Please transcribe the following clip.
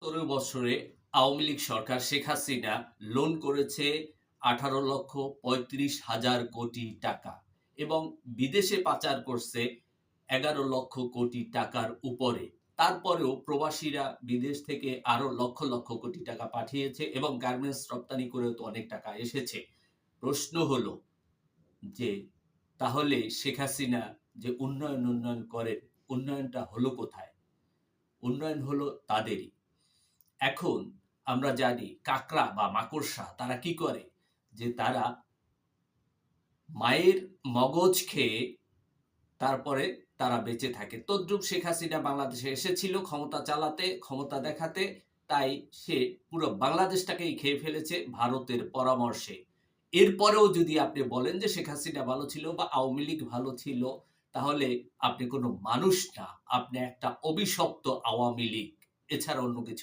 ১৭ বছরে আওয়ামী লীগ সরকার শেখ হাসিনা লোন করেছে ১৮,৩৫,০০০ কোটি টাকা এবং বিদেশে পাচার করছে ১১ লক্ষ কোটি টাকার উপরে। তারপরেও প্রবাসীরা বিদেশ থেকে আরো লক্ষ লক্ষ কোটি টাকা পাঠিয়েছে এবং গার্মেন্টস রপ্তানি করেও তো অনেক টাকা এসেছে। প্রশ্ন হলো যে তাহলে শেখ হাসিনা যে উন্নয়ন করেন, উন্নয়নটা হলো কোথায়? উন্নয়ন হলো তাদেরই। এখন আমরা জানি কাকড়া বা মাকড়সা তারা কি করে? যে তারা মায়ের মগজ খেয়ে তারপরে তারা বেঁচে থাকে। তদ্রূপ শেখ হাসিনা বাংলাদেশে এসেছিল ক্ষমতা চালাতে, ক্ষমতা দেখাতে। তাই সে পুরো বাংলাদেশটাকেই খেয়ে ফেলেছে ভারতের পরামর্শে। এরপরেও যদি আপনি বলেন যে শেখ হাসিনা ভালো ছিল বা আওয়ামী লীগ ভালো ছিল, তাহলে আপনি কোন মানুষ না। আপনি একটা অভিশপ্ত আওয়ামী লীগ। এছাড়া অন্য কিছু